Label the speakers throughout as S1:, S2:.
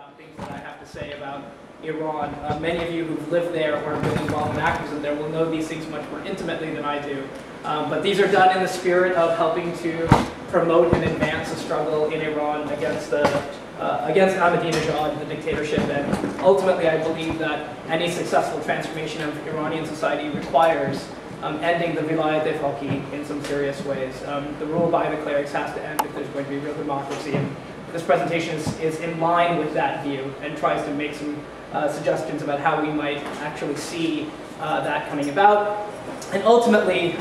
S1: about things that I have to say about Iran. Many of you who've lived there or have been involved in activism there will know these things much more intimately than I do. But these are done in the spirit of helping to promote and advance the struggle in Iran against Ahmedinejad, the dictatorship. And ultimately, I believe that any successful transformation of Iranian society requires ending the vilayat-e-faqih in some serious ways. The rule by the clerics has to end if there's going to be real democracy. And this presentation is in line with that view and tries to make some suggestions about how we might actually see that coming about. And ultimately,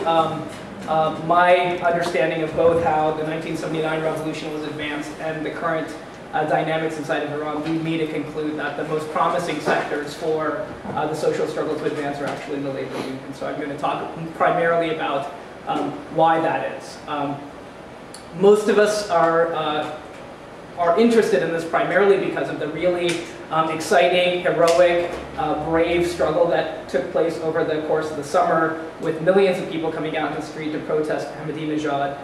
S1: my understanding of both how the 1979 revolution was advanced and the current dynamics inside of Iran lead me to conclude that the most promising sectors for the social struggle to advance are actually in the labor movement. So I'm going to talk primarily about why that is. Most of us are interested in this primarily because of the really exciting, heroic, brave struggle that took place over the course of the summer with millions of people coming out in the street to protest Ahmedinejad.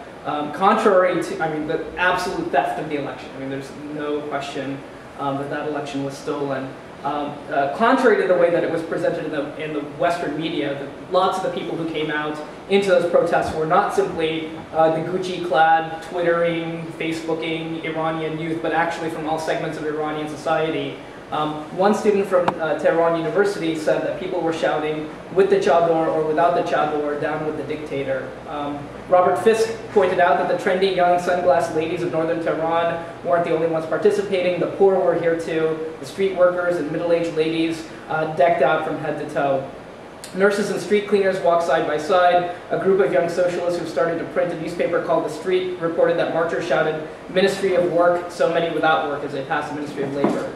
S1: Contrary to, the absolute theft of the election. There's no question that election was stolen. Contrary to the way that it was presented in the Western media, lots of the people who came out into those protests were not simply the Gucci-clad, Twittering, Facebooking Iranian youth, but actually from all segments of Iranian society. One student from Tehran University said that people were shouting, with the chador or without the chador, down with the dictator. Robert Fisk pointed out that the trendy young sunglass ladies of northern Tehran weren't the only ones participating. The poor were here too, the street workers and middle-aged ladies decked out from head to toe. Nurses and street cleaners walked side by side. A group of young socialists who started to print a newspaper called The Street reported that marchers shouted, "Ministry of Work, so many without work," as they passed the Ministry of Labor.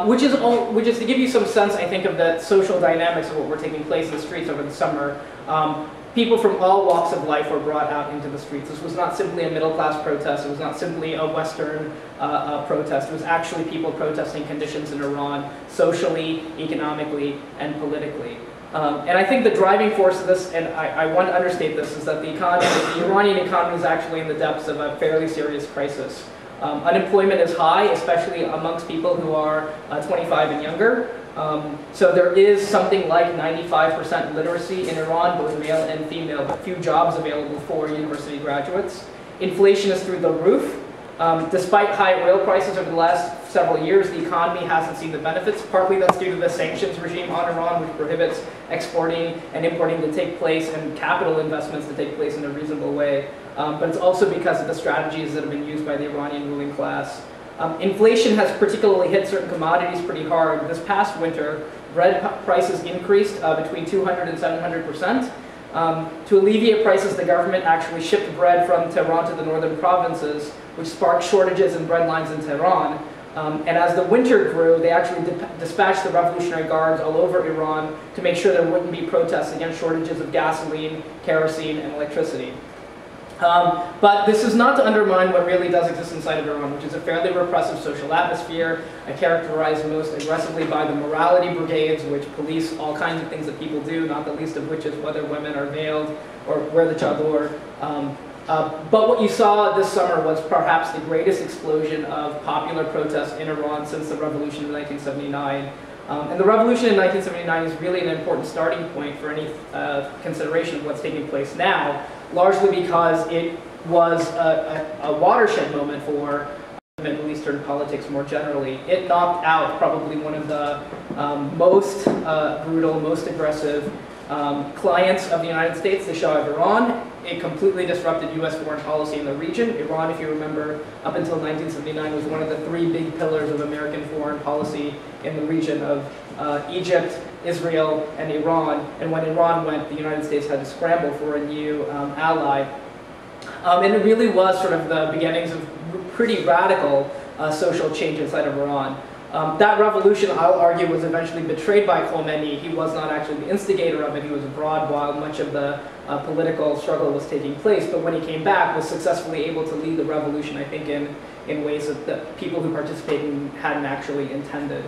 S1: Which is to give you some sense, I think, of the social dynamics of what were taking place in the streets over the summer. People from all walks of life were brought out into the streets. This was not simply a middle-class protest. It was not simply a Western protest. It was actually people protesting conditions in Iran, socially, economically, and politically. And I think the driving force of this, and I want to understate this, is that the Iranian economy is actually in the depths of a fairly serious crisis. Unemployment is high, especially amongst people who are 25 and younger. So there is something like 95% literacy in Iran, both male and female, but few jobs available for university graduates. Inflation is through the roof. Despite high oil prices over the last several years, the economy hasn't seen the benefits. Partly that's due to the sanctions regime on Iran, which prohibits exporting and importing to take place and capital investments to take place in a reasonable way. But it's also because of the strategies that have been used by the Iranian ruling class. Inflation has particularly hit certain commodities pretty hard. This past winter, bread prices increased between 200 and 700%. To alleviate prices, the government actually shipped bread from Tehran to the northern provinces, which sparked shortages in bread lines in Tehran. And as the winter grew, they actually dispatched the Revolutionary Guards all over Iran to make sure there wouldn't be protests against shortages of gasoline, kerosene, and electricity. But this is not to undermine what really does exist inside of Iran, which is a fairly repressive social atmosphere, characterized most aggressively by the morality brigades, which police all kinds of things that people do, not the least of which is whether women are veiled or wear the chador. But what you saw this summer was perhaps the greatest explosion of popular protests in Iran since the revolution in 1979. And the revolution in 1979 is really an important starting point for any consideration of what's taking place now, largely because it was a watershed moment for Middle Eastern politics more generally. It knocked out probably one of the most brutal, most aggressive clients of the United States, the Shah of Iran. It completely disrupted U.S. foreign policy in the region. Iran, if you remember, up until 1979 was one of the three big pillars of American foreign policy in the region of Egypt, Israel, and Iran. And when Iran went, the United States had to scramble for a new ally. And it really was sort of the beginnings of pretty radical social change inside of Iran. That revolution, I'll argue, was eventually betrayed by Khomeini. He was not actually the instigator of it. He was abroad while much of the political struggle was taking place. But when he came back, was successfully able to lead the revolution, I think, in ways that the people who participated hadn't actually intended.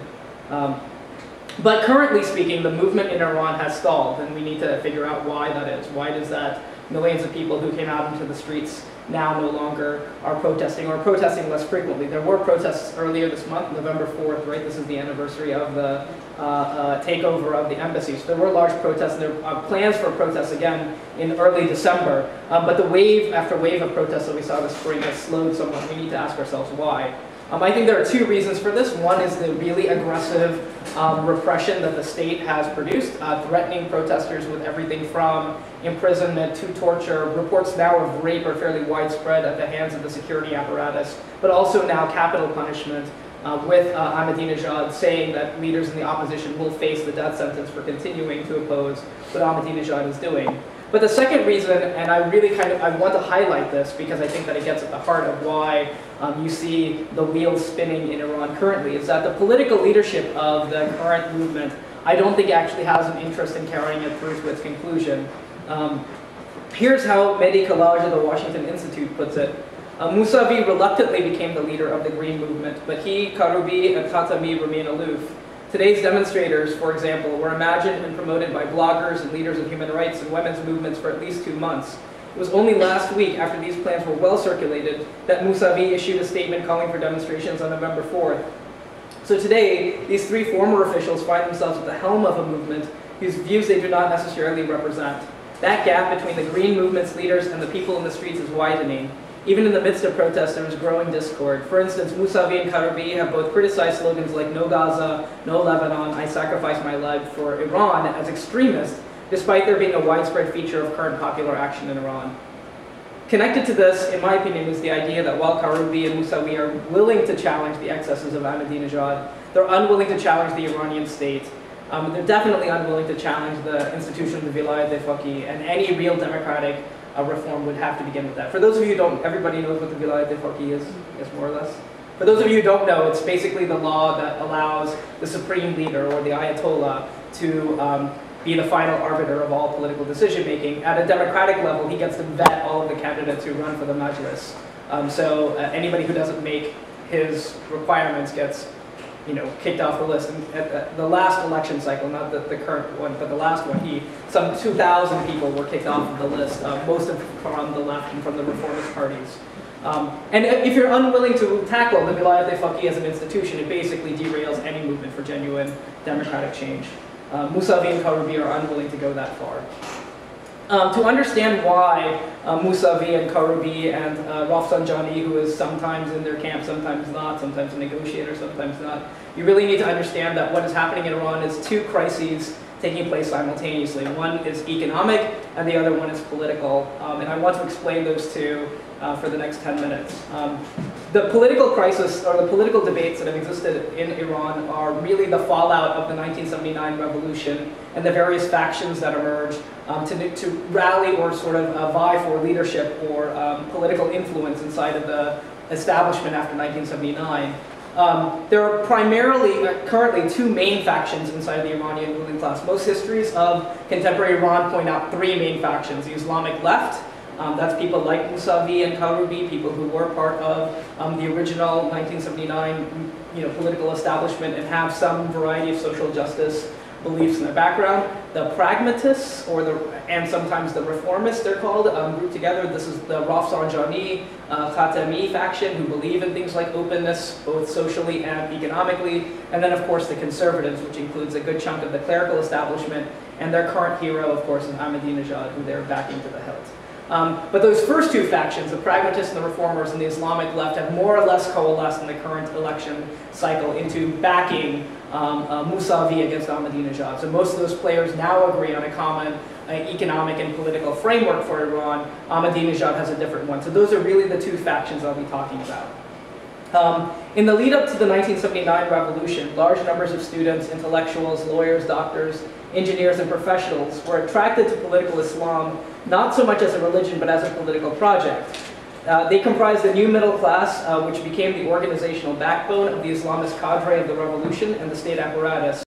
S1: But currently speaking, the movement in Iran has stalled, and we need to figure out why that is. Why does that millions of people who came out into the streets now no longer are protesting or protesting less frequently. There were protests earlier this month, November 4th, right? This is the anniversary of the takeover of the embassy. So there were large protests, and there are plans for protests again in early December. But the wave after wave of protests that we saw this spring has slowed somewhat. We need to ask ourselves why. I think there are two reasons for this. One is the really aggressive repression that the state has produced, threatening protesters with everything from imprisonment to torture. Reports now of rape are fairly widespread at the hands of the security apparatus, but also now capital punishment with Ahmedinejad saying that leaders in the opposition will face the death sentence for continuing to oppose what Ahmedinejad is doing. But the second reason, and I really I want to highlight this because I think that it gets at the heart of why you see the wheels spinning in Iran currently, is that the political leadership of the current movement, I don't think actually has an interest in carrying it through to its conclusion. Here's how Mehdi Kalaj of the Washington Institute puts it. Mousavi reluctantly became the leader of the Green movement, but he, Karoubi, and Khatami remain aloof. Today's demonstrators, for example, were imagined and promoted by bloggers and leaders of human rights and women's movements for at least 2 months. It was only last week, after these plans were well circulated, that Mousavi issued a statement calling for demonstrations on November 4th. So today, these 3 former officials find themselves at the helm of a movement whose views they do not necessarily represent. That gap between the Green movement's leaders and the people in the streets is widening. Even in the midst of protests, there is growing discord. For instance, Mousavi and Karoubi have both criticized slogans like "No Gaza, No Lebanon, I sacrifice my life for Iran" as extremist, despite there being a widespread feature of current popular action in Iran. Connected to this, in my opinion, is the idea that while Karoubi and Mousavi are willing to challenge the excesses of Ahmadinejad, they're unwilling to challenge the Iranian state. They're definitely unwilling to challenge the institution of the Vilayat-e-Faqih, and any real democratic reform would have to begin with that. For those of you who don't, everybody knows what the Vilayat-e-Faqih is, I guess more or less. For those of you who don't know, it's basically the law that allows the supreme leader, or the Ayatollah, to be the final arbiter of all political decision making. At a democratic level, he gets to vet all of the candidates who run for the Majlis. So anybody who doesn't make his requirements gets kicked off the list. And at the last election cycle, not the current one, but the last one, some 2,000 people were kicked off of the list, most of them from the left and from the reformist parties. And if you're unwilling to tackle the Vilayat-e-Faqih as an institution, it basically derails any movement for genuine democratic change. Mousavi and Karoubi are unwilling to go that far. To understand why Mousavi and Karoubi and Rafsanjani, who is sometimes in their camp, sometimes not, sometimes a negotiator, sometimes not, you really need to understand that what is happening in Iran is 2 crises taking place simultaneously. One is economic, and the other one is political. And I want to explain those two for the next 10 minutes. The political crisis, or the political debates that have existed in Iran, are really the fallout of the 1979 revolution and the various factions that emerged to rally or sort of vie for leadership or political influence inside of the establishment after 1979. There are primarily, currently, 2 main factions inside of the Iranian ruling class. Most histories of contemporary Iran point out 3 main factions. The Islamic left, that's people like Mousavi and Karoubi, people who were part of the original 1979 political establishment and have some variety of social justice beliefs in their background. The pragmatists, and sometimes the reformists, they're called, grouped together. This is the Rafsanjani, Khatami faction, who believe in things like openness, both socially and economically. And then, of course, the conservatives, which includes a good chunk of the clerical establishment. And their current hero, of course, is Ahmadinejad, who they're backing to the hilt. But those first 2 factions, the pragmatists and the reformers and the Islamic left, have more or less coalesced in the current election cycle into backing Mousavi against Ahmadinejad. So most of those players now agree on a common economic and political framework for Iran. Ahmadinejad has a different one. So those are really the 2 factions I'll be talking about. In the lead up to the 1979 revolution, large numbers of students, intellectuals, lawyers, doctors, engineers, and professionals were attracted to political Islam, not so much as a religion, but as a political project. They comprised the new middle class, which became the organizational backbone of the Islamist cadre of the revolution and the state apparatus.